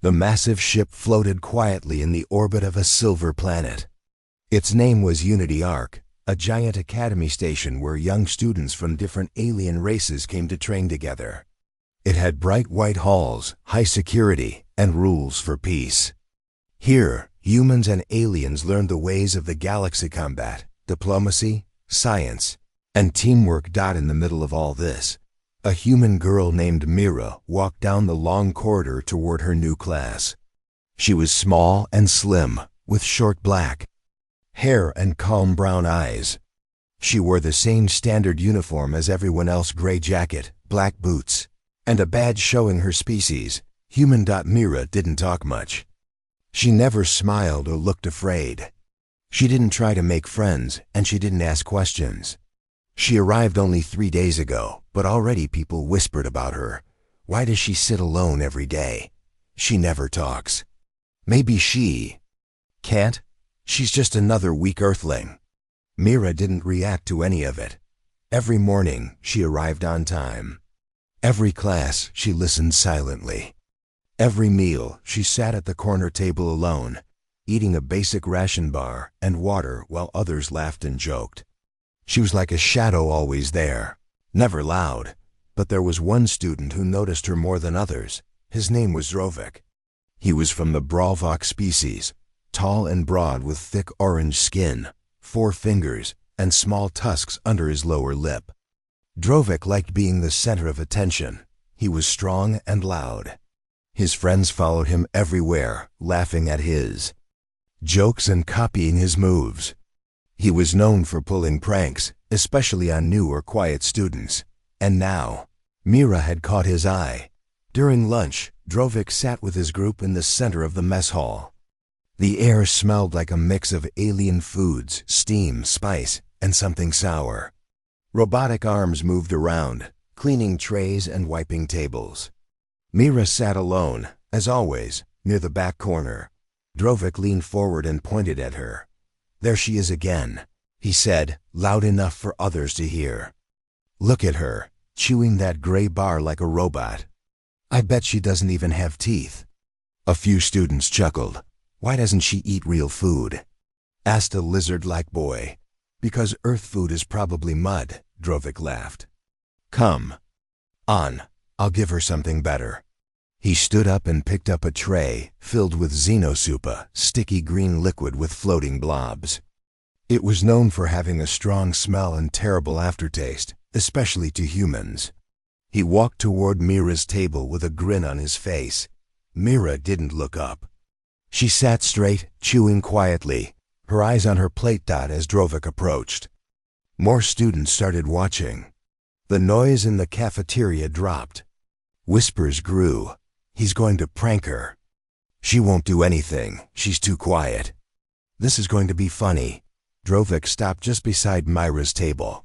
The massive ship floated quietly in the orbit of a silver planet. Its name was Unity Arc, a giant academy station where young students from different alien races came to train together. It had bright white halls, high security, and rules for peace. Here, humans and aliens learned the ways of the galaxy: combat, diplomacy, science, and teamwork. In the middle of all this, a human girl named Mira walked down the long corridor toward her new class. She was small and slim, with short black hair and calm brown eyes. She wore the same standard uniform as everyone else: gray jacket, black boots, and a badge showing her species, human. Mira didn't talk much. She never smiled or looked afraid. She didn't try to make friends, and she didn't ask questions. She arrived only 3 days ago, but already people whispered about her. Why does she sit alone every day? She never talks. Maybe she can't? She's just another weak earthling. Mira didn't react to any of it. Every morning, she arrived on time. Every class, she listened silently. Every meal, she sat at the corner table alone, eating a basic ration bar and water while others laughed and joked. She was like a shadow, always there, never loud. But there was one student who noticed her more than others. His name was Drovik. He was from the Bravok species, tall and broad with thick orange skin, 4 fingers, and small tusks under his lower lip. Drovik liked being the center of attention. He was strong and loud. His friends followed him everywhere, laughing at his jokes and copying his moves. He was known for pulling pranks, especially on new or quiet students. And now, Mira had caught his eye. During lunch, Drovik sat with his group in the center of the mess hall. The air smelled like a mix of alien foods, steam, spice, and something sour. Robotic arms moved around, cleaning trays and wiping tables. Mira sat alone, as always, near the back corner. Drovik leaned forward and pointed at her. "There she is again," he said, loud enough for others to hear. "Look at her, chewing that gray bar like a robot. I bet she doesn't even have teeth." A few students chuckled. "Why doesn't she eat real food?" asked a lizard-like boy. "Because Earth food is probably mud," Drovik laughed. "Come on, I'll give her something better." He stood up and picked up a tray filled with xenosupa, sticky green liquid with floating blobs. It was known for having a strong smell and terrible aftertaste, especially to humans. He walked toward Mira's table with a grin on his face. Mira didn't look up. She sat straight, chewing quietly, her eyes on her plate. As Drovik approached, more students started watching. The noise in the cafeteria dropped. Whispers grew. "He's going to prank her. She won't do anything. She's too quiet. This is going to be funny." Drovik stopped just beside Mira's table.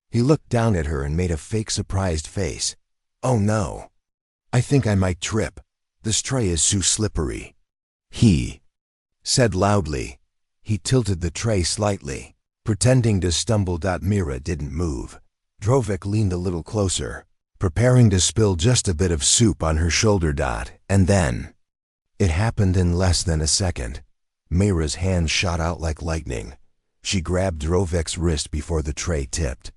He looked down at her and made a fake surprised face. "Oh no. I think I might trip. This tray is too slippery," he said loudly. He tilted the tray slightly, pretending to stumble. Mira didn't move. Drovik leaned a little closer, preparing to spill just a bit of soup on her shoulder. And then, it happened in less than a second. Mira's hand shot out like lightning. She grabbed Drovik's wrist before the tray tipped.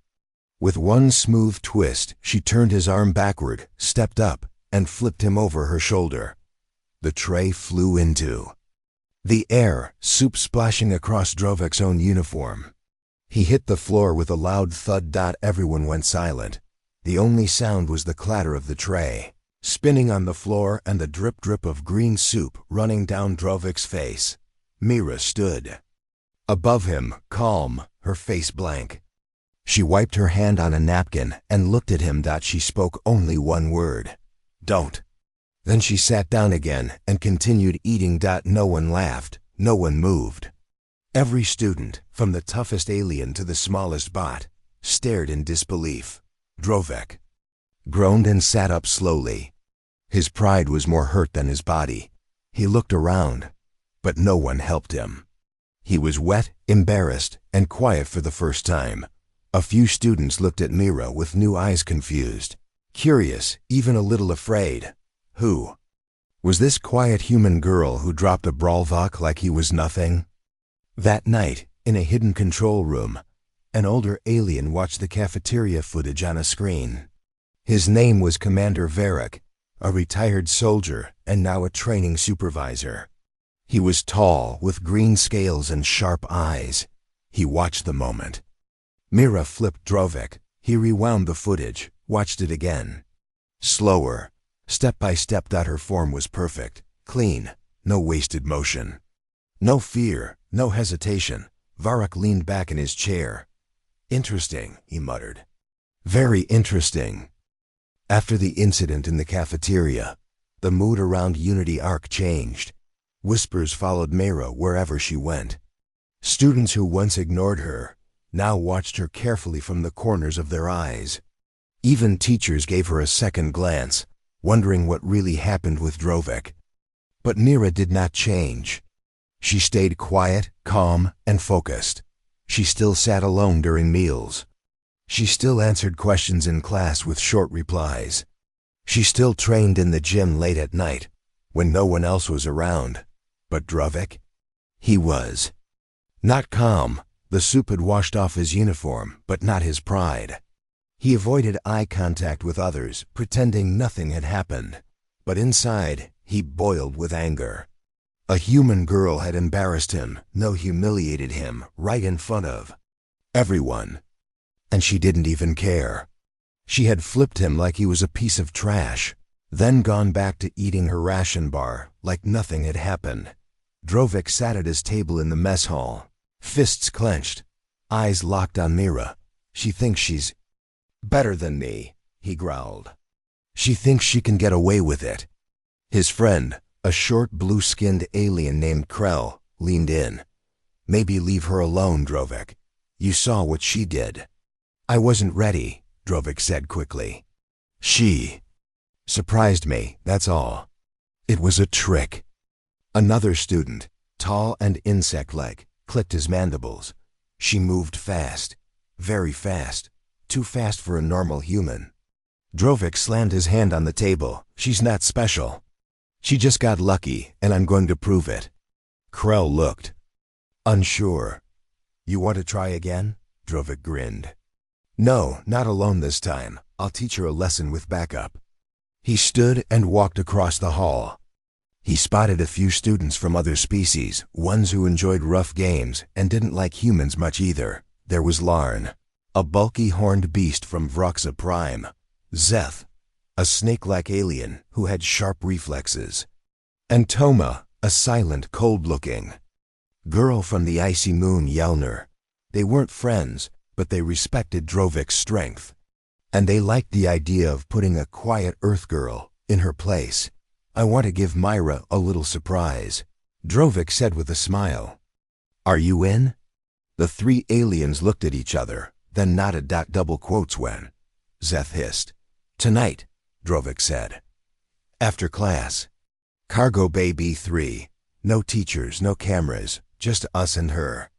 With one smooth twist, she turned his arm backward, stepped up, and flipped him over her shoulder. The tray flew into the air, soup splashing across Drovik's own uniform. He hit the floor with a loud thud. Everyone went silent. The only sound was the clatter of the tray spinning on the floor and the drip of green soup running down Drovik's face. Mira stood above him, calm, her face blank. She wiped her hand on a napkin and looked at him. She spoke only one word: "Don't." Then she sat down again and continued eating. No one laughed, no one moved. Every student, from the toughest alien to the smallest bot, stared in disbelief. Drovik groaned and sat up slowly. His pride was more hurt than his body. He looked around, but no one helped him. He was wet, embarrassed, and quiet for the first time. A few students looked at Mira with new eyes, confused, curious, even a little afraid. Who Was this quiet human girl who dropped a brawlvok like he was nothing? That night, in a hidden control room, an older alien watched the cafeteria footage on a screen. His name was Commander Varric, a retired soldier and now a training supervisor. He was tall, with green scales and sharp eyes. He watched the moment. Mira flipped Drovek. He rewound the footage, watched it again. Slower, step by step. Her form was perfect, clean, no wasted motion. No fear, no hesitation. Varric leaned back in his chair. "Interesting," he muttered. "Very interesting." After the incident in the cafeteria, the mood around Unity Arc changed. Whispers followed Mira wherever she went. Students who once ignored her now watched her carefully from the corners of their eyes. Even teachers gave her a second glance, wondering what really happened with Drovek. But Mira did not change. She stayed quiet, calm, and focused. She still sat alone during meals. She still answered questions in class with short replies. She still trained in the gym late at night, when no one else was around. But Drovek? He was. Not calm. The soup had washed off his uniform, but not his pride. He avoided eye contact with others, pretending nothing had happened. But inside, he boiled with anger. A human girl had embarrassed him, humiliated him, right in front of everyone. And she didn't even care. She had flipped him like he was a piece of trash, then gone back to eating her ration bar like nothing had happened. Drovek sat at his table in the mess hall, fists clenched, eyes locked on Mira. "She thinks she's better than me," he growled. "She thinks she can get away with it." His friend, a short blue-skinned alien named Krell, leaned in. "Maybe leave her alone, Drovek. You saw what she did." "I wasn't ready," Drovek said quickly. "She surprised me, that's all. It was a trick." Another student, tall and insect-like, clicked his mandibles. "She moved fast, very fast, too fast for a normal human." Drovek slammed his hand on the table. "She's not special. She just got lucky, and I'm going to prove it." Krell looked unsure. "You want to try again?" Drovek grinned. "No, not alone this time. I'll teach her a lesson with backup." He stood and walked across the hall. He spotted a few students from other species, ones who enjoyed rough games and didn't like humans much either. There was Larn, a bulky horned beast from Vroxa Prime. Zeth, a snake-like alien who had sharp reflexes. And Toma, a silent, cold-looking girl from the icy moon Yelner. They weren't friends, but they respected Drovek's strength. And they liked the idea of putting a quiet Earth girl in her place. "I want to give Myra a little surprise," Drovek said with a smile. "Are you in?" The three aliens looked at each other, then nodded. Double quotes when Zeth hissed. "Tonight," Drovek said. "After class. Cargo Bay B3. No teachers, no cameras, just us and her."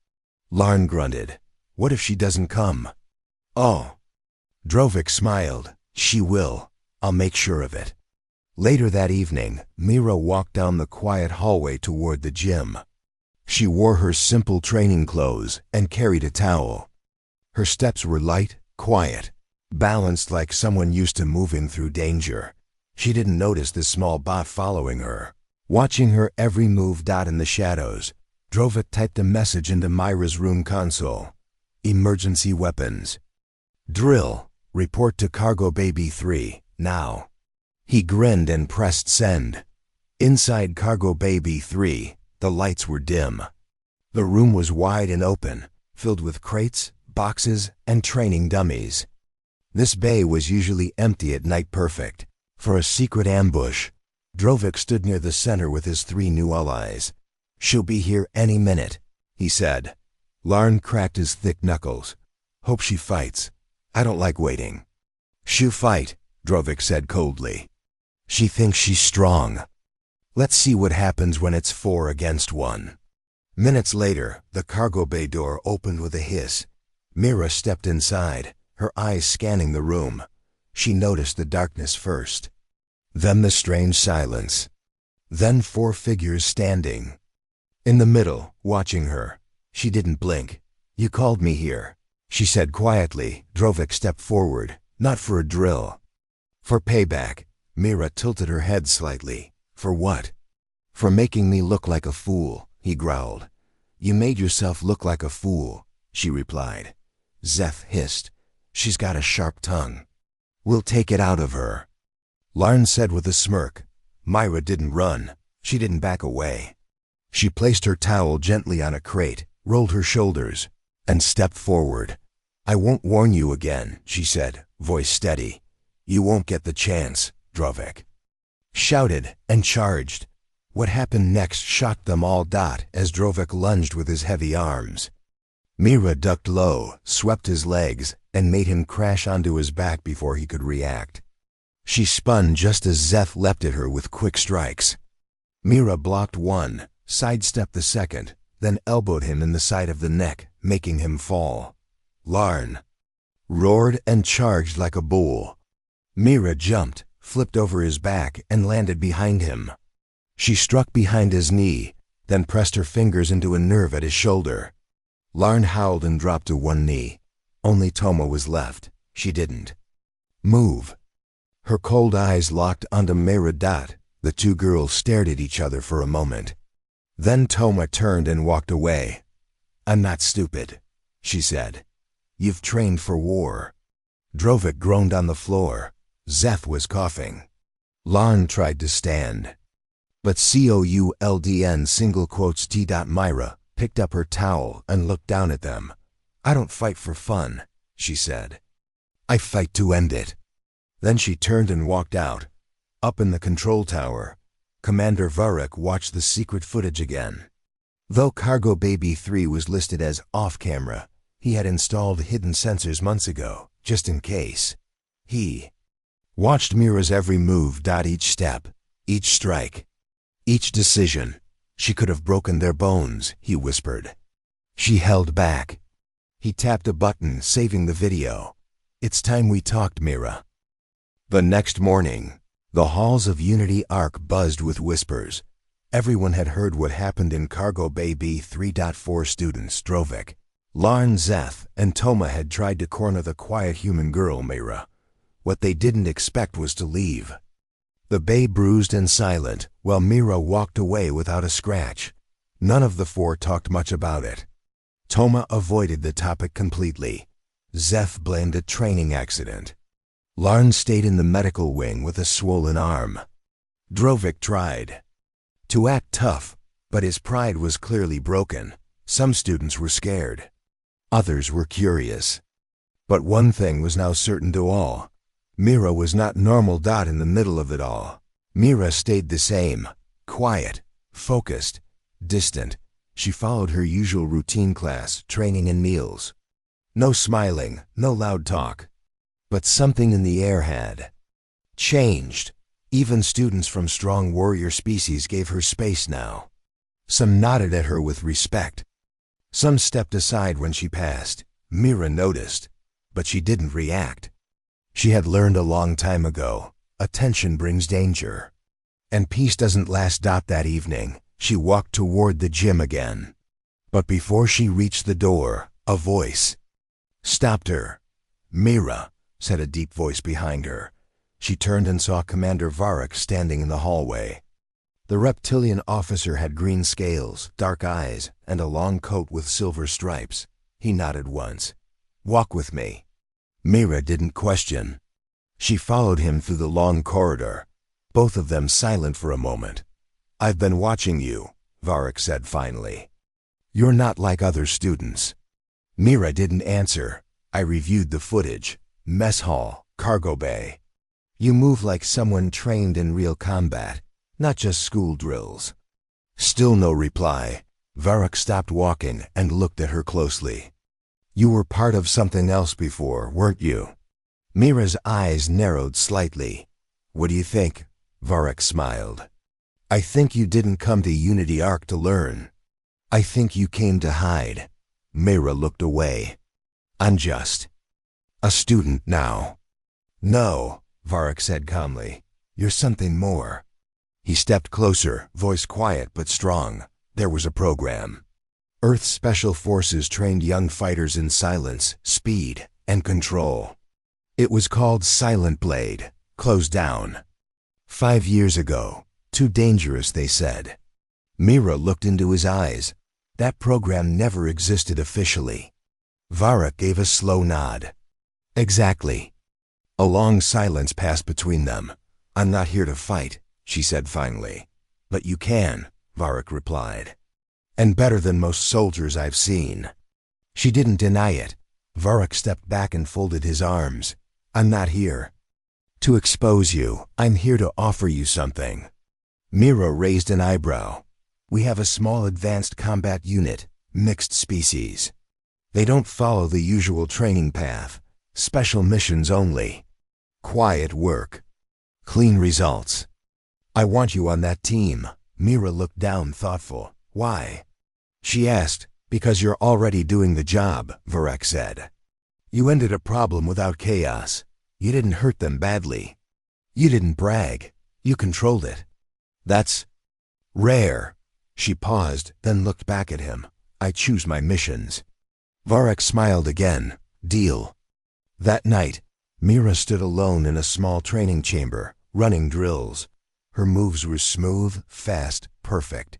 Larn grunted. "What if she doesn't come?" "Oh." Drovek smiled. "She will. I'll make sure of it." Later that evening, Mira walked down the quiet hallway toward the gym. She wore her simple training clothes and carried a towel. Her steps were light, quiet, balanced like someone used to moving through danger. She didn't notice the small bot following her, watching her every move. In the shadows, Drovek typed a message into Myra's room console. "Emergency weapons. Drill. Report to Cargo Bay B3, now." He grinned and pressed send. Inside Cargo Bay B3, the lights were dim. The room was wide and open, filled with crates, boxes, and training dummies. This bay was usually empty at night, perfect for a secret ambush. Drovek stood near the center with his three new allies. "She'll be here any minute," he said. Larn cracked his thick knuckles. "Hope she fights. I don't like waiting." "She'll fight," Drovek said coldly. "She thinks she's strong. Let's see what happens when it's 4 against 1. Minutes later, the cargo bay door opened with a hiss. Mira stepped inside, her eyes scanning the room. She noticed the darkness first, then the strange silence. Then 4 figures standing. In the middle, watching her. She didn't blink. "You called me here," she said quietly. Drovek stepped forward, not for a drill. "For payback." Mira tilted her head slightly. "For what?" "For making me look like a fool," he growled. "You made yourself look like a fool," she replied. Zeth hissed. "She's got a sharp tongue. We'll take it out of her," Larn said with a smirk. Myra didn't run. She didn't back away. She placed her towel gently on a crate, rolled her shoulders, and stepped forward. "I won't warn you again," she said, voice steady. "You won't get the chance," Drovek shouted and charged. What happened next shocked them all. As Drovek lunged with his heavy arms, Mira ducked low, swept his legs, and made him crash onto his back before he could react. She spun just as Zeth leapt at her with quick strikes. Mira blocked one, sidestepped the second, then elbowed him in the side of the neck, making him fall. Larn roared and charged like a bull. Mira jumped, flipped over his back, and landed behind him. She struck behind his knee, then pressed her fingers into a nerve at his shoulder. Larn howled and dropped to one knee. Only Toma was left. She didn't move. Her cold eyes locked onto Mira. The 2 girls stared at each other for a moment. Then Toma turned and walked away. "I'm not stupid," she said. "You've trained for war." Drovek groaned on the floor. Zeth was coughing. Larn tried to stand. But COULDN single quotes T. Myra picked up her towel and looked down at them. "I don't fight for fun," she said. "I fight to end it." Then she turned and walked out. Up in the control tower, Commander Varric watched the secret footage again. Though Cargo Baby 3 was listed as off-camera, he had installed hidden sensors months ago, just in case. He watched Mira's every move. Each step, each strike, each decision. "She could have broken their bones," he whispered. She held back. He tapped a button, saving the video. "It's time we talked, Mira." The next morning, the halls of Unity Arc buzzed with whispers. Everyone had heard what happened in Cargo Bay B3.4. Students Drovek, Larn, Zeth, and Toma had tried to corner the quiet human girl, Mira. What they didn't expect was to leave. The bay bruised and silent, while Mira walked away without a scratch. None of the 4 talked much about it. Toma avoided the topic completely. Zeth blamed a training accident. Larn stayed in the medical wing with a swollen arm. Drovek tried to act tough, but his pride was clearly broken. Some students were scared. Others were curious. But one thing was now certain to all. Mira was not normal. In the middle of it all, Mira stayed the same, quiet, focused, distant. She followed her usual routine: class, training, and meals. No smiling, no loud talk. But something in the air had changed. Even students from strong warrior species gave her space now. Some nodded at her with respect. Some stepped aside when she passed. Mira noticed, but she didn't react. She had learned a long time ago, attention brings danger. And peace doesn't last. That evening, she walked toward the gym again. But before she reached the door, a voice stopped her. "Mira," said a deep voice behind her. She turned and saw Commander Varric standing in the hallway. The reptilian officer had green scales, dark eyes, and a long coat with silver stripes. He nodded once. "Walk with me." Mira didn't question. She followed him through the long corridor, both of them silent for a moment. "I've been watching you," Varric said finally. "You're not like other students." Mira didn't answer. "I reviewed the footage. Mess hall, cargo bay. You move like someone trained in real combat, not just school drills." Still no reply. Varric stopped walking and looked at her closely. "You were part of something else before, weren't you?" Mira's eyes narrowed slightly. "What do you think?" Varric smiled. "I think you didn't come to Unity Arc to learn. I think you came to hide." Mira looked away. "I'm just a student now." "No," Varric said calmly. "You're something more." He stepped closer, voice quiet but strong. There was a program. Earth's Special Forces trained young fighters in silence, speed, and control. It was called Silent Blade, closed down. 5 years ago. Too dangerous, they said. Mira looked into his eyes. That program never existed officially. Varric gave a slow nod. Exactly. A long silence passed between them. I'm not here to fight, she said finally. But you can, Varric replied. And better than most soldiers I've seen. She didn't deny it. Varric stepped back and folded his arms. I'm not here to expose you. I'm here to offer you something. Mira raised an eyebrow. We have a small advanced combat unit, mixed species. They don't follow the usual training path. Special missions only. Quiet work. Clean results. I want you on that team. Mira looked down, thoughtful. Why? She asked. Because you're already doing the job, Varric said. You ended a problem without chaos. You didn't hurt them badly. You didn't brag. You controlled it. That's rare. She paused, then looked back at him. I choose my missions. Varric smiled again. Deal. That night, Mira stood alone in a small training chamber, running drills. Her moves were smooth, fast, perfect.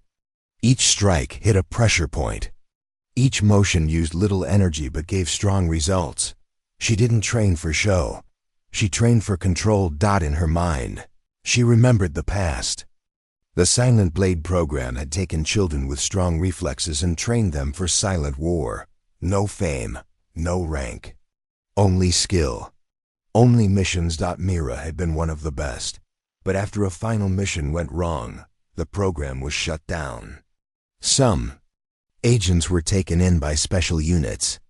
Each strike hit a pressure point. Each motion used little energy but gave strong results. She didn't train for show. She trained for control. In her mind, she remembered the past. The Silent Blade program had taken children with strong reflexes and trained them for silent war. No fame, no rank. Only skill. Only missions. Mira had been one of the best. But after a final mission went wrong, the program was shut down. Some agents were taken in by special units.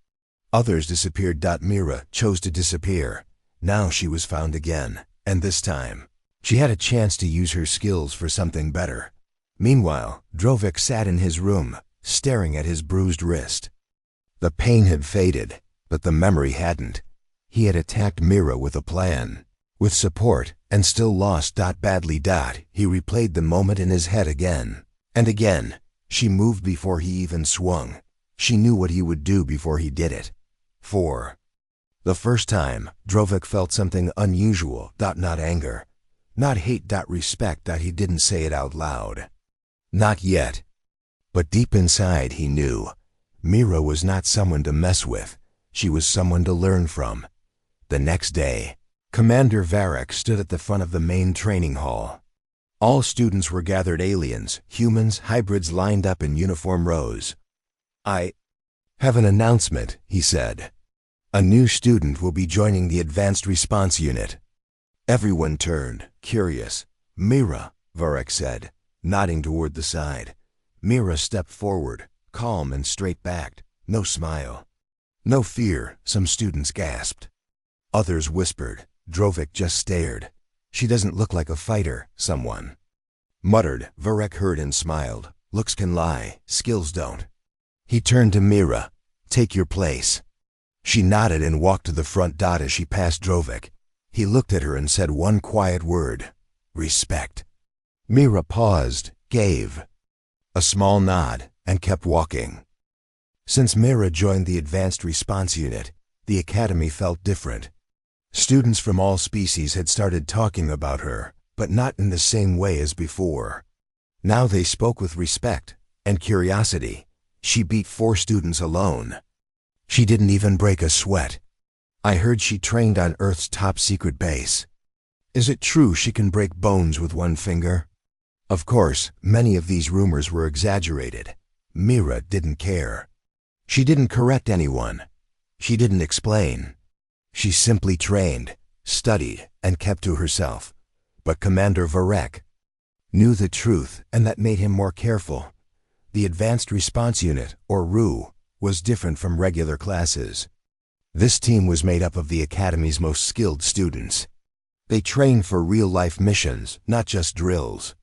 Others disappeared. Mira chose to disappear. Now she was found again, and this time, she had a chance to use her skills for something better. Meanwhile, Drovic sat in his room, staring at his bruised wrist. The pain had faded, but the memory hadn't. He had attacked Mira with a plan, with support, and still lost. Badly. He replayed the moment in his head again and again. She moved before he even swung. She knew what he would do before he did it. For the first time, Drovic felt something unusual. Not anger. Not hate. Respect. He didn't say it out loud. Not yet. But deep inside he knew. Mira was not someone to mess with. She was someone to learn from. The next day, Commander Varric stood at the front of the main training hall. All students were gathered. Aliens, humans, hybrids lined up in uniform rows. I have an announcement, he said. A new student will be joining the Advanced Response Unit. Everyone turned, curious. Mira, Varric said, nodding toward the side. Mira stepped forward, calm and straight-backed. No smile. No fear, some students gasped. Others whispered. Drovic just stared. She doesn't look like a fighter, someone muttered. Varric heard and smiled. Looks can lie, skills don't. He turned to Mira. Take your place. She nodded and walked to the front. As she passed Drovic, he looked at her and said one quiet word. Respect. Mira paused, gave a small nod, and kept walking. Since Mira joined the Advanced Response Unit, the academy felt different. Students from all species had started talking about her, but not in the same way as before. Now they spoke with respect and curiosity. She beat 4 students alone. She didn't even break a sweat. I heard she trained on Earth's top secret base. Is it true she can break bones with one finger? Of course, many of these rumors were exaggerated. Mira didn't care. She didn't correct anyone. She didn't explain. She simply trained, studied, and kept to herself. But Commander Varric knew the truth, and that made him more careful. The Advanced Response Unit, or RU, was different from regular classes. This team was made up of the Academy's most skilled students. They trained for real-life missions, not just drills.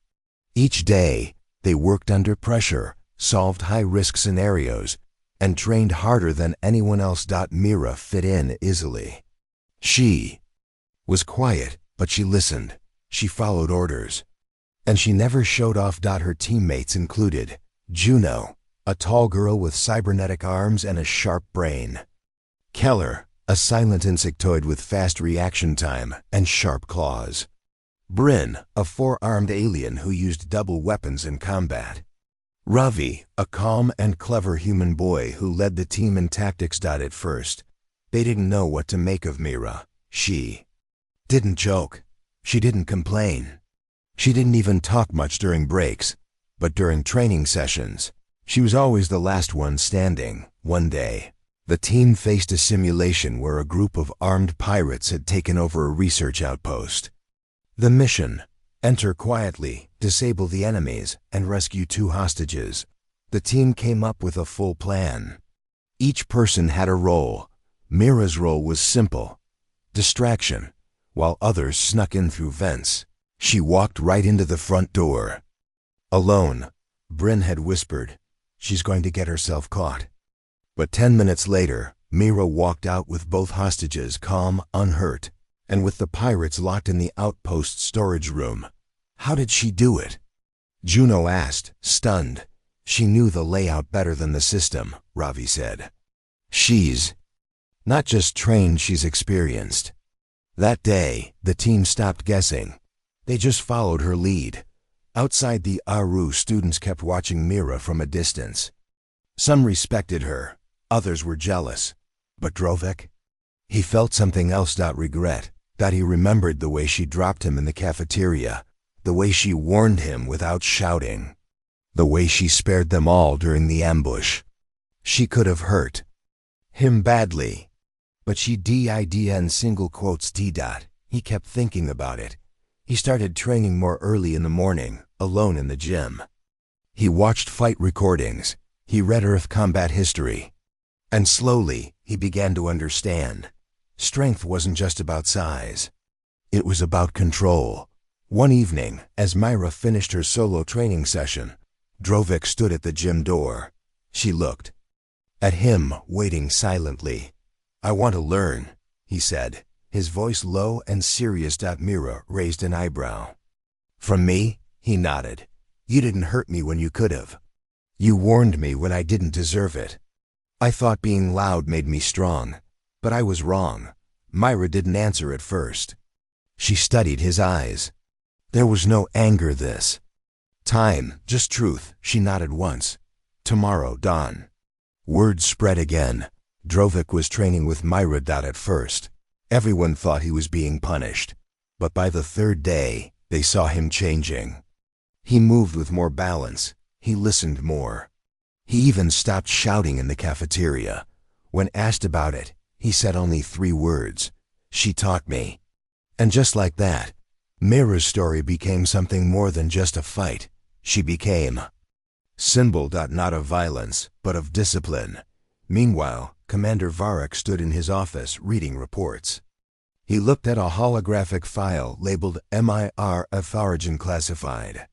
Each day, they worked under pressure, solved high-risk scenarios, and trained harder than anyone else. Mira fit in easily. She was quiet, but she listened. She followed orders. And she never showed off. Her teammates included Juno, a tall girl with cybernetic arms and a sharp brain; Keller, a silent insectoid with fast reaction time and sharp claws; Bryn, a four-armed alien who used double weapons in combat; Ravi, a calm and clever human boy who led the team in tactics. At first, they didn't know what to make of Mira. She didn't joke. She didn't complain. She didn't even talk much during breaks. But during training sessions, she was always the last one standing. One day, the team faced a simulation where a group of armed pirates had taken over a research outpost. The mission: enter quietly, disable the enemies, and rescue 2 hostages. The team came up with a full plan. Each person had a role. Mira's role was simple: distraction, while others snuck in through vents. She walked right into the front door. Alone, Bryn had whispered, "She's going to get herself caught." But 10 minutes later, Mira walked out with both hostages calm, unhurt, and with the pirates locked in the outpost storage room. How did she do it? Juno asked, stunned. She knew the layout better than the system, Ravi said. She's not just trained, she's experienced. That day, the team stopped guessing. They just followed her lead. Outside the Aru, students kept watching Mira from a distance. Some respected her, others were jealous. But Drovek? He felt something else. Regret. He remembered the way she dropped him in the cafeteria, the way she warned him without shouting, the way she spared them all during the ambush. She could have hurt him badly, but she did in single quotes t. He kept thinking about it. He started training more early in the morning, alone in the gym. He watched fight recordings. He read Earth combat history. And slowly, he began to understand. Strength wasn't just about size. It was about control. One evening, as Myra finished her solo training session, Drovek stood at the gym door. She looked at him, waiting silently. "I want to learn," he said, his voice low and serious. Myra raised an eyebrow. "From me?" He nodded. "You didn't hurt me when you could have. You warned me when I didn't deserve it. I thought being loud made me strong, but I was wrong." Myra didn't answer at first. She studied his eyes. There was no anger this time, just truth. She nodded once. "Tomorrow, dawn." Word spread again. Drovek was training with Myra. At first, everyone thought he was being punished. But by the 3rd day, they saw him changing. He moved with more balance. He listened more. He even stopped shouting in the cafeteria. When asked about it, he said only 3 words: "She taught me." And just like that, Myra's story became something more than just a fight. She became symbol. Not of violence, but of discipline. Meanwhile, Commander Varric stood in his office reading reports. He looked at a holographic file labeled MIRF Origin Classified.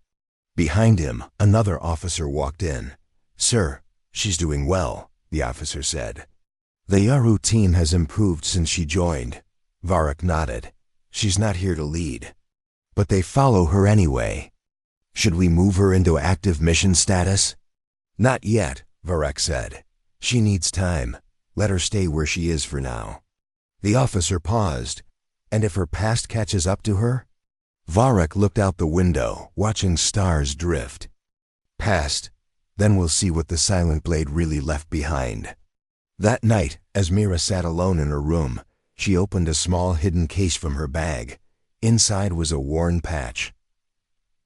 Behind him, another officer walked in. "Sir, she's doing well," the officer said. "The Yaru team has improved since she joined." Varric nodded. "She's not here to lead. But they follow her anyway. Should we move her into active mission status?" "Not yet," Varric said. "She needs time. Let her stay where she is for now." The officer paused. "And if her past catches up to her?" Varric looked out the window, watching stars drift. "Past. Then we'll see what the Silent Blade really left behind." That night, as Mira sat alone in her room, she opened a small hidden case from her bag. Inside was a worn patch,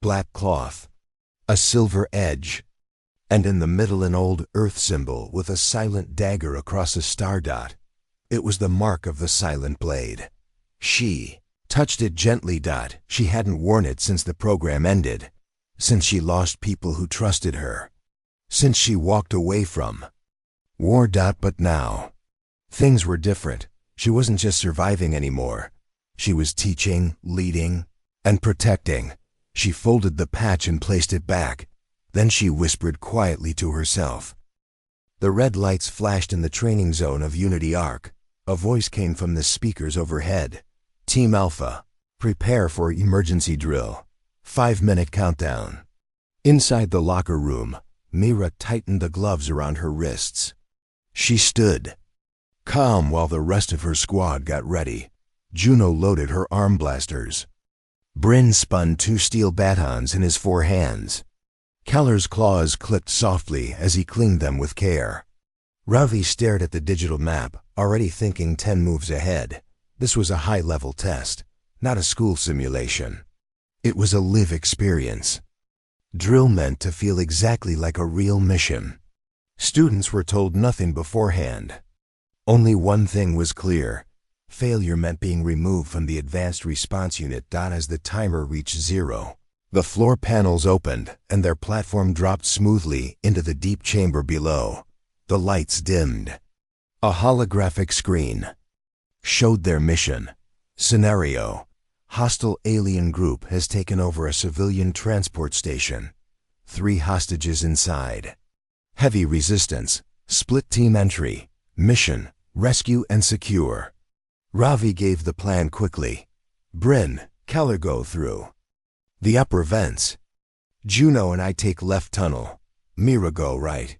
black cloth, a silver edge, and in the middle an old earth symbol with a silent dagger across a star dot. It was the mark of the Silent Blade. She touched it gently. She hadn't worn it since the program ended, since she lost people who trusted her, since she walked away from war. But now, things were different. She wasn't just surviving anymore. She was teaching, leading, and protecting. She folded the patch and placed it back. Then she whispered quietly to herself. The red lights flashed in the training zone of Unity Arc. A voice came from the speakers overhead. "Team Alpha, prepare for emergency drill. 5-minute countdown. Inside the locker room, Mira tightened the gloves around her wrists. She stood, calm while the rest of her squad got ready. Juno loaded her arm blasters. Bryn spun 2 steel batons in his 4 hands. Keller's claws clicked softly as he cleaned them with care. Ravi stared at the digital map, already thinking 10 moves ahead. This was a high-level test, not a school simulation. It was a live experience. Drill meant to feel exactly like a real mission. Students were told nothing beforehand. Only one thing was clear. Failure meant being removed from the advanced response unit. As the timer reached 0, the floor panels opened and their platform dropped smoothly into the deep chamber below. The lights dimmed. A holographic screen showed their mission. Scenario: hostile alien group has taken over a civilian transport station. 3 hostages inside. Heavy resistance. Split team entry. Mission: rescue and secure. Ravi gave the plan quickly. Bryn, Keller go through the upper vents. Juno and I take left tunnel. Mira go right.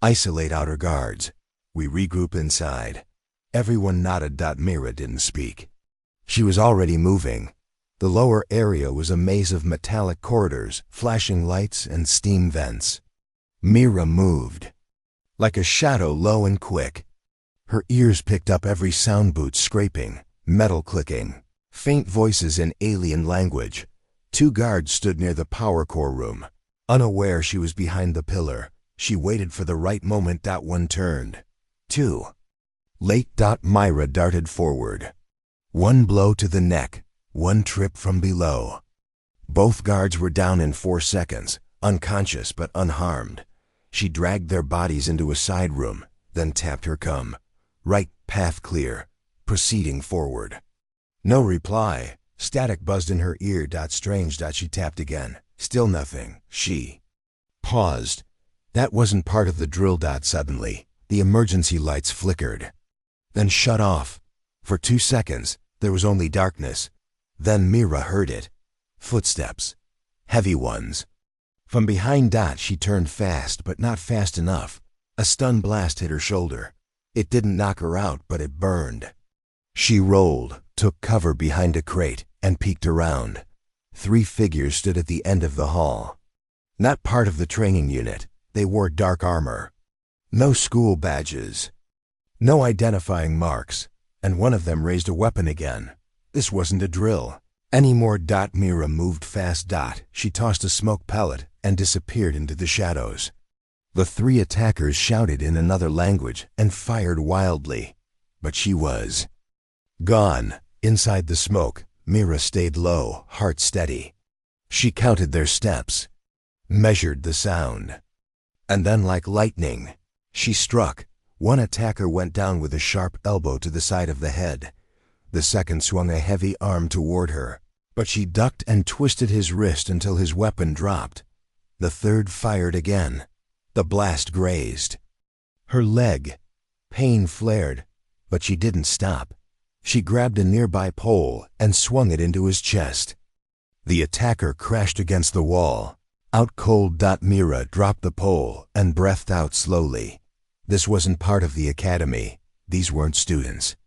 Isolate outer guards. We regroup inside. Everyone nodded. Mira didn't speak. She was already moving. The lower area was a maze of metallic corridors, flashing lights and steam vents. Mira moved like a shadow, low and quick. Her ears picked up every sound, boot scraping, metal clicking, faint voices in alien language. 2 guards stood near the power core room. Unaware she was behind the pillar, she waited for the right moment. 1 turned. 2. Late. Myra darted forward. 1 blow to the neck, 1 trip from below. Both guards were down in 4 seconds, unconscious but unharmed. She dragged their bodies into a side room, then tapped her cum. Right, path clear. Proceeding forward. No reply. Static buzzed in her ear. Strange. She tapped again. Still nothing. She paused. That wasn't part of the drill. Suddenly, the emergency lights flickered, then shut off. For 2 seconds, there was only darkness. Then Mira heard it. Footsteps. Heavy ones. From behind. She turned fast, but not fast enough. A stun blast hit her shoulder. It didn't knock her out, but it burned. She rolled, took cover behind a crate, and peeked around. 3 figures stood at the end of the hall. Not part of the training unit. They wore dark armor. No school badges. No identifying marks. And one of them raised a weapon again. This wasn't a drill anymore. Mira moved fast. She tossed a smoke pellet and disappeared into the shadows. The 3 attackers shouted in another language and fired wildly, but she was gone. Inside the smoke, Mira stayed low, heart steady. She counted their steps, measured the sound, and then like lightning, she struck. 1 attacker went down with a sharp elbow to the side of the head. The second swung a heavy arm toward her, but she ducked and twisted his wrist until his weapon dropped. The third fired again. The blast grazed her leg. Pain flared, but she didn't stop. She grabbed a nearby pole and swung it into his chest. The attacker crashed against the wall. Out cold. Mira dropped the pole and breathed out slowly. This wasn't part of the academy. These weren't students.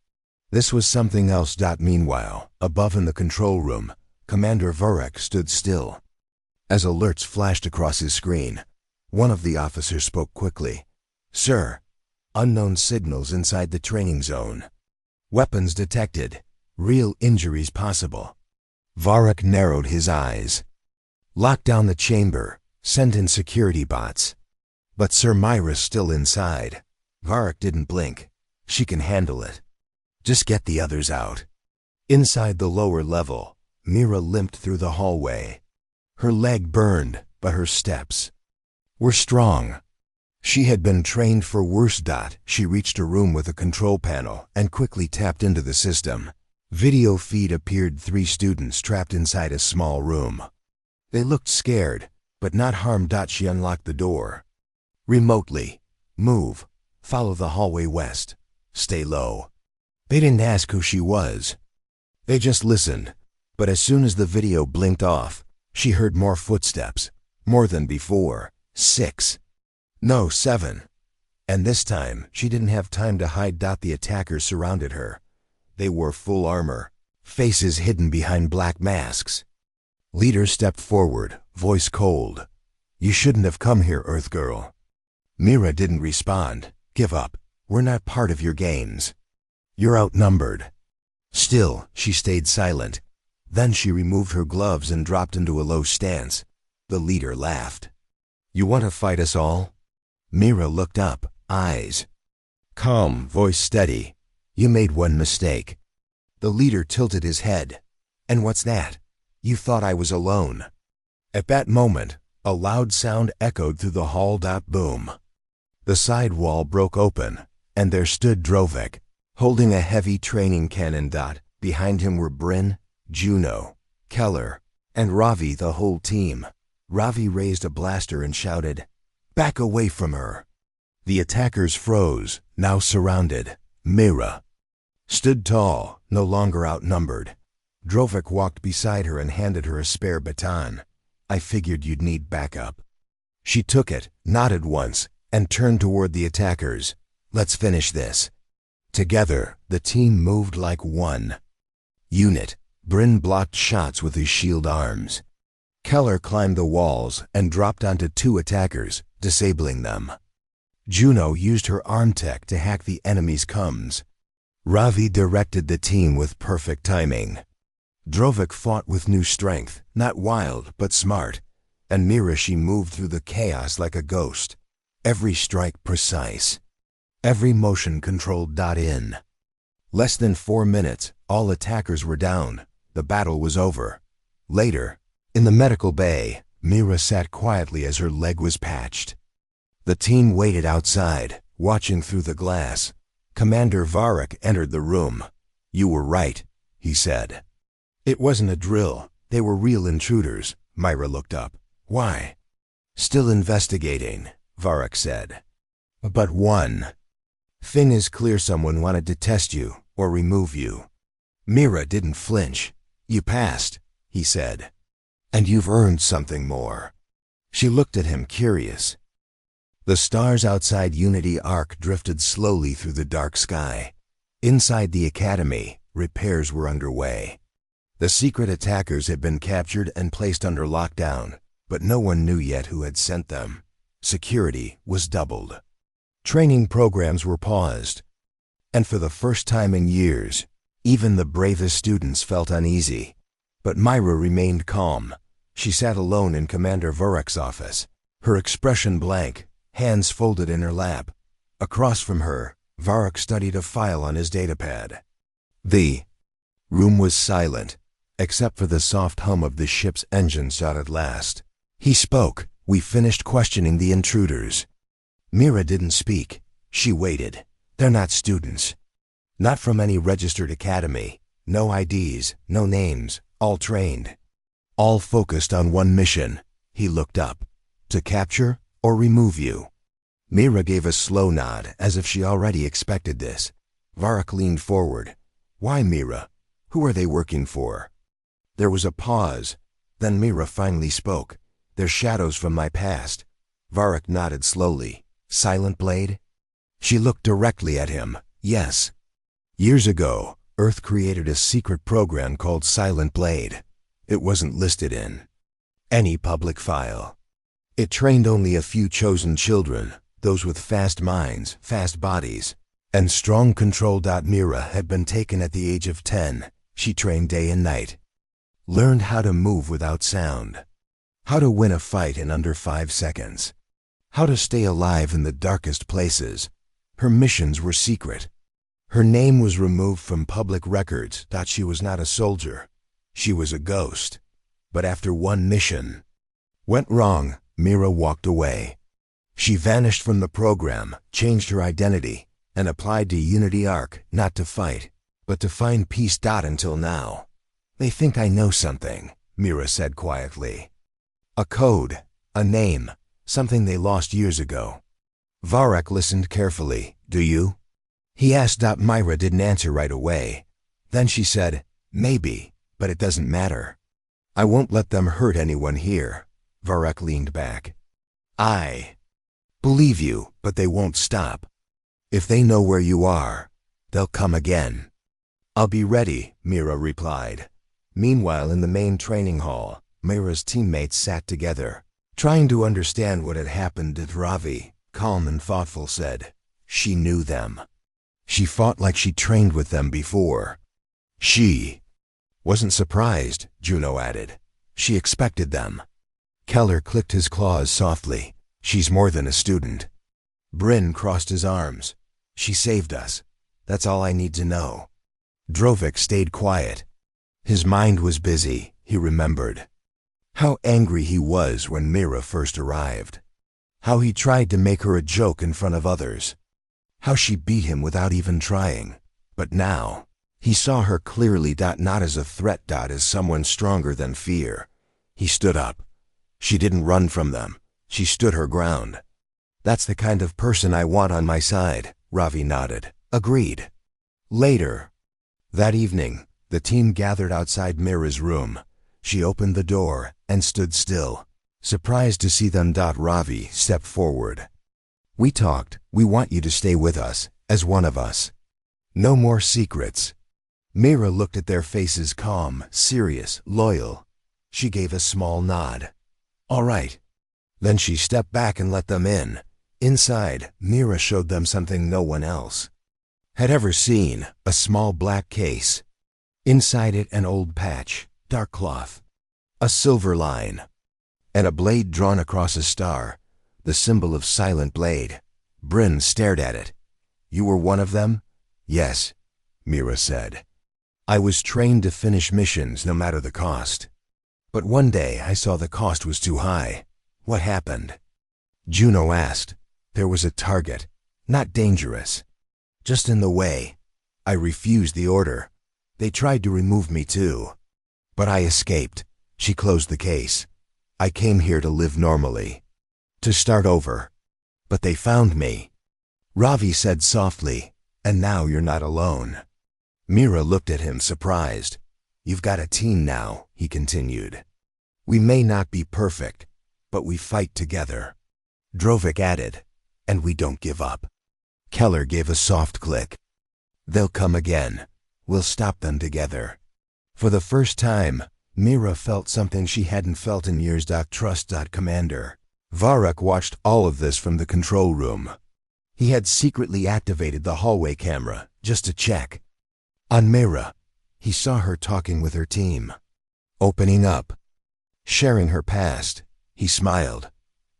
This was something else. Meanwhile, above in the control room, Commander Vorek stood still. As alerts flashed across his screen, one of the officers spoke quickly. "Sir, unknown signals inside the training zone. Weapons detected. Real injuries possible." Vorek narrowed his eyes. "Lock down the chamber. Send in security bots." "But Sir, Myra's still inside." Vorek didn't blink. "She can handle it. Just get the others out." Inside the lower level, Mira limped through the hallway. Her leg burned, but her steps were strong. She had been trained for worse. She reached a room with a control panel and quickly tapped into the system. Video feed appeared. 3 students trapped inside a small room. They looked scared, but not harmed. She unlocked the door. Remotely. "Move. Follow the hallway west. Stay low." They didn't ask who she was. They just listened. But as soon as the video blinked off, She heard more footsteps, more than before. 6. No, 7. And this time, she didn't have time to hide. The attackers surrounded her. They wore full armor, faces hidden behind black masks. Leader stepped forward, voice cold. "You shouldn't have come here, Earth Girl." Mira didn't respond. "Give up. We're not part of your games. You're outnumbered." Still, she stayed silent. Then she removed her gloves and dropped into a low stance. The leader laughed. "You want to fight us all?" Mira looked up, eyes calm, voice steady. "You made one mistake." The leader tilted his head. "And what's that? You thought I was alone." At that moment, a loud sound echoed through the hall. Boom. The side wall broke open, and there stood Drovek, holding a heavy training cannon. Behind him were Bryn, Juno, Keller, and Ravi, the whole team. Ravi raised a blaster and shouted, "Back away from her." The attackers froze, now surrounded. Mira stood tall, no longer outnumbered. Drovek walked beside her and handed her a spare baton. "I figured you'd need backup." She took it, nodded once, and turned toward the attackers. "Let's finish this." Together, the team moved like one unit. Bryn blocked shots with his shield arms. Keller climbed the walls and dropped onto 2 attackers, disabling them. Juno used her arm tech to hack the enemy's comms. Ravi directed the team with perfect timing. Drovek fought with new strength, not wild but smart. And Mira, she moved through the chaos like a ghost. Every strike precise. Every motion controlled. In less than 4 minutes, all attackers were down. The battle was over. Later, in the medical bay, Mira sat quietly as her leg was patched. The team waited outside, watching through the glass. Commander Varric entered the room. "You were right," he said. "It wasn't a drill. They were real intruders." Mira looked up. "Why?" "Still investigating," Varric said. "But one thing is clear: someone wanted to test you or remove you." Mira didn't flinch. "You passed," he said. "And you've earned something more." She looked at him, curious. The stars outside Unity Arc drifted slowly through the dark sky. Inside the academy, repairs were underway. The secret attackers had been captured and placed under lockdown, but no one knew yet who had sent them. Security was doubled. Training programs were paused. And for the first time in years, even the bravest students felt uneasy. But Mira remained calm. She sat alone in Commander Varric's office, her expression blank, hands folded in her lap. Across from her, Varric studied a file on his datapad. The room was silent, except for the soft hum of the ship's engines. At last, he spoke. "We finished questioning the intruders." Mira didn't speak. She waited. "They're not students. Not from any registered academy. No IDs, no names, all trained. All focused on one mission." He looked up. "To capture or remove you." Mira gave a slow nod, as if she already expected this. Varric leaned forward. "Why, Mira? Who are they working for?" There was a pause. Then Mira finally spoke. "They're shadows from my past." Varric nodded slowly. "Silent Blade?" She looked directly at him. "Yes. Years ago, Earth created a secret program called Silent Blade. It wasn't listed in any public file. It trained only a few chosen children, those with fast minds, fast bodies, and strong control. Mira had been taken at the age of 10. She trained day and night. Learned how to move without sound. How to win a fight in under 5 seconds. How to stay alive in the darkest places. Her missions were secret. Her name was removed from public records. She was not a soldier. She was a ghost. But after one mission went wrong, Mira walked away. She vanished from the program, changed her identity, and applied to Unity Arc, not to fight, but to find peace. Until now. "They think I know something," Mira said quietly. "A code, a name, something they lost years ago." Varric listened carefully. "Do you?" he asked. Mira didn't answer right away. Then she said, "Maybe, but it doesn't matter." I won't let them hurt anyone here. Varek leaned back. I believe you, but they won't stop. If they know where you are, they'll come again. I'll be ready, Mira replied. Meanwhile, in the main training hall, Mira's teammates sat together, trying to understand what had happened. Ravi, calm and thoughtful, said, she knew them. She fought like she trained with them before. She wasn't surprised, Juno added. She expected them. Keller clicked his claws softly. She's more than a student. Bryn crossed his arms. She saved us. That's all I need to know. Drovik stayed quiet. His mind was busy, he remembered. How angry he was when Mira first arrived. How he tried to make her a joke in front of others. How she beat him without even trying. But now, he saw her clearly, not as a threat, as someone stronger than fear. He stood up. She didn't run from them. She stood her ground. That's the kind of person I want on my side, Ravi nodded. Agreed. Later, that evening, the team gathered outside Mira's room. She opened the door and stood still, surprised to see them. Ravi stepped forward. We talked. We want you to stay with us, as one of us. No more secrets. Mira looked at their faces, calm, serious, loyal. She gave a small nod. All right. Then she stepped back and let them in. Inside, Mira showed them something no one else had ever seen, a small black case. Inside it, an old patch, dark cloth, a silver line, and a blade drawn across a star, the symbol of Silent Blade. Bryn stared at it. You were one of them? Yes, Mira said. I was trained to finish missions no matter the cost. But one day I saw the cost was too high. What happened? Juno asked. There was a target, not dangerous, just in the way. I refused the order. They tried to remove me too. But I escaped. She closed the case. I came here to live normally, to start over. But they found me. Ravi said softly, and now you're not alone. Mira looked at him, surprised. You've got a team now, he continued. We may not be perfect, but we fight together. Drovik added, and we don't give up. Keller gave a soft click. They'll come again. We'll stop them together. For the first time, Mira felt something she hadn't felt in years. Trust. Commander. Varek watched all of this from the control room. He had secretly activated the hallway camera, just to check. On Mira, he saw her talking with her team, opening up, sharing her past. He smiled.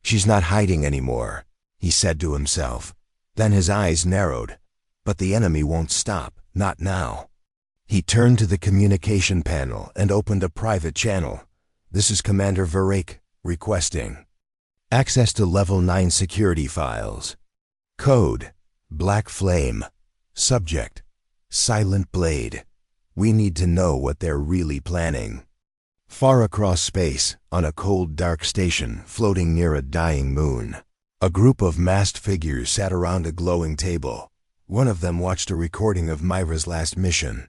She's not hiding anymore, he said to himself. Then his eyes narrowed. But the enemy won't stop, not now. He turned to the communication panel and opened a private channel. This is Commander Varek, requesting access to Level 9 security files. Code, Black Flame. Subject, Silent Blade. We need to know what they're really planning. Far across space, on a cold, dark station floating near a dying moon, a group of masked figures sat around a glowing table. One of them watched a recording of Myra's last mission.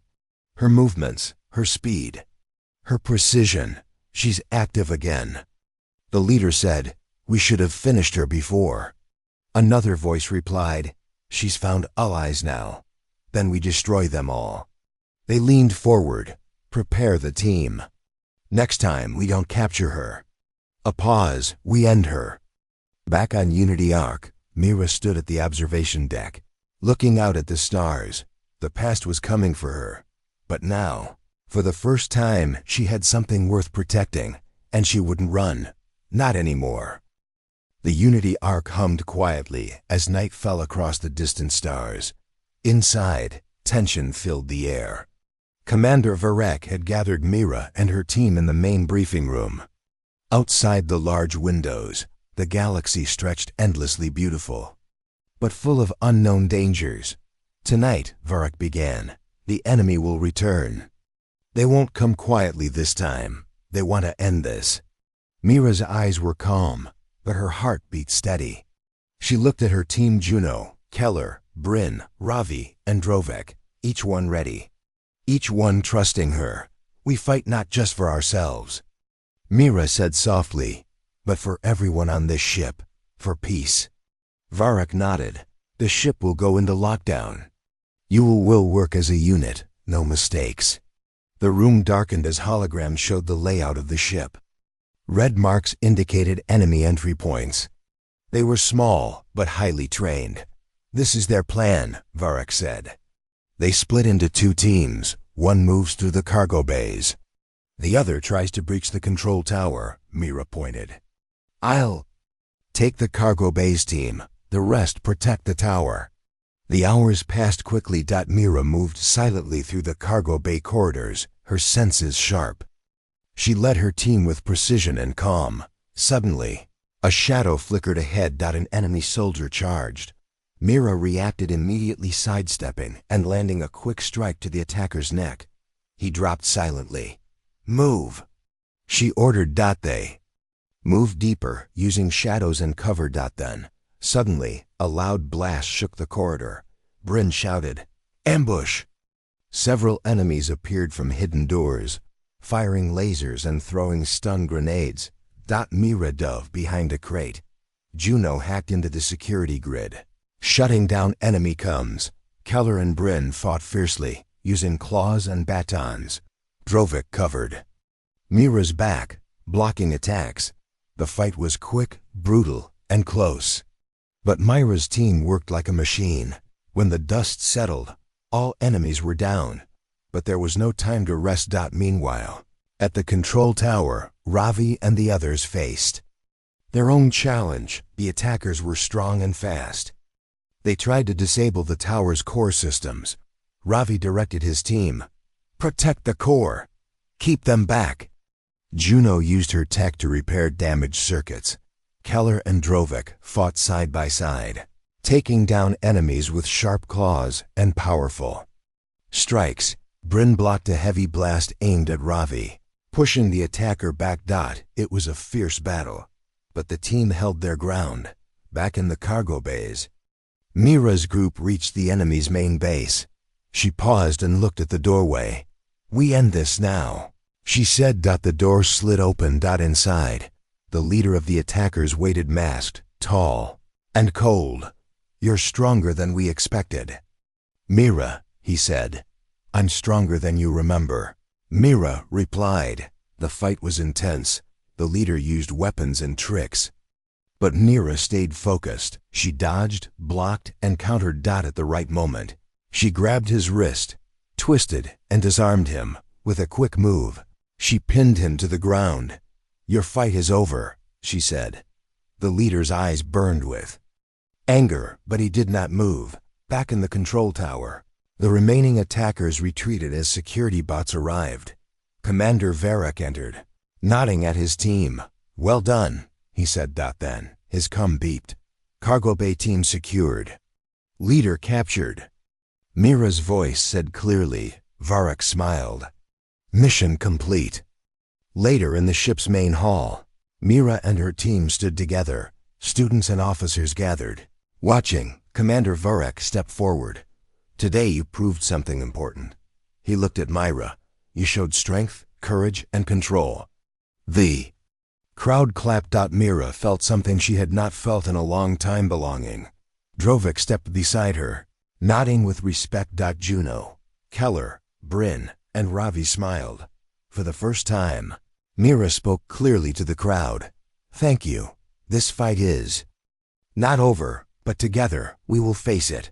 Her movements, her speed, her precision. She's active again. The leader said, we should have finished her before. Another voice replied, she's found allies now. Then we destroy them all. They leaned forward. Prepare the team. Next time we don't capture her. A pause, we end her. Back on Unity Arc, Mira stood at the observation deck, looking out at the stars. The past was coming for her. But now, for the first time, she had something worth protecting, and she wouldn't run. Not anymore. The Unity Arc hummed quietly as night fell across the distant stars. Inside, tension filled the air. Commander Varek had gathered Mira and her team in the main briefing room. Outside the large windows, the galaxy stretched endlessly beautiful, but full of unknown dangers. Tonight, Varek began, the enemy will return. They won't come quietly this time. They want to end this. Mira's eyes were calm, but her heart beat steady. She looked at her team: Juno, Keller, Bryn, Ravi, and Drovik, each one ready. Each one trusting her. We fight not just for ourselves, Mira said softly, "But for everyone on this ship, for peace." Varrock nodded. "The ship will go into lockdown. You will work as a unit, no mistakes." The room darkened as holograms showed the layout of the ship. Red marks indicated enemy entry points. They were small, but highly trained. "This is their plan," Varrock said. They split into two teams. One moves through the cargo bays. The other tries to breach the control tower, Mira pointed. "I'll take the cargo bays team. The rest protect the tower." The hours passed quickly. Mira moved silently through the cargo bay corridors, her senses sharp. She led her team with precision and calm. Suddenly, a shadow flickered ahead. An enemy soldier charged. Mira reacted immediately, sidestepping and landing a quick strike to the attacker's neck. He dropped silently. "Move," she ordered. They moved deeper, using shadows and cover. Then, suddenly, a loud blast shook the corridor. Bryn shouted, "Ambush!" Several enemies appeared from hidden doors, firing lasers and throwing stun grenades. Mira dove behind a crate. Juno hacked into the security grid, shutting down enemy comms. Keller and Bryn fought fiercely, using claws and batons. Drovik covered Mira's back, blocking attacks. The fight was quick, brutal, and close. But Mira's team worked like a machine. When the dust settled, all enemies were down. But there was no time to rest. Meanwhile, at the control tower, Ravi and the others faced their own challenge. The attackers were strong and fast. They tried to disable the tower's core systems. Ravi directed his team, "Protect the core. Keep them back." Juno used her tech to repair damaged circuits. Keller and Drovik fought side by side, taking down enemies with sharp claws and powerful strikes. Bryn blocked a heavy blast aimed at Ravi, pushing the attacker back. It was a fierce battle, but the team held their ground. Back in the cargo bays, Mira's group reached the enemy's main base. She paused and looked at the doorway. "We end this now," she said. The door slid open. Inside, the leader of the attackers waited, masked, tall, and cold. "You're stronger than we expected." "Mira," he said, "I'm stronger than you remember." Mira replied. The fight was intense. The leader used weapons and tricks. But Mira stayed focused. She dodged, blocked, and countered. At the right moment, she grabbed his wrist, twisted, and disarmed him. With a quick move, she pinned him to the ground. "Your fight is over," she said. The leader's eyes burned with anger, but he did not move. Back in the control tower, the remaining attackers retreated as security bots arrived. Commander Varrock entered, nodding at his team. "Well done," he said. Then, his com beeped. "Cargo bay team secured. Leader captured." Mira's voice said clearly. Varrock smiled. "Mission complete." Later in the ship's main hall, Mira and her team stood together. Students and officers gathered. Watching, Commander Varrock stepped forward. "Today you proved something important." He looked at Mira. "You showed strength, courage, and control." The crowd clapped. Mira felt something she had not felt in a long time: belonging. Drovik stepped beside her, nodding with respect. Juno, Keller, Bryn, and Ravi smiled. For the first time, Mira spoke clearly to the crowd. "Thank you. This fight is not over, but together we will face it."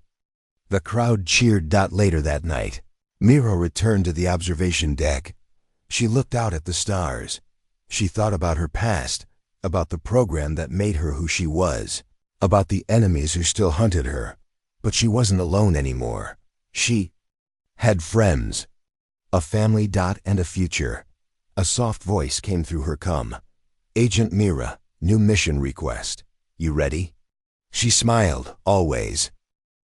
The crowd cheered. Later that night, Mira returned to the observation deck. She looked out at the stars. She thought about her past, about the program that made her who she was, about the enemies who still hunted her. But she wasn't alone anymore. She had friends, a family. And a future. A soft voice came through her com. "Agent Mira, new mission request. You ready?" She smiled, always.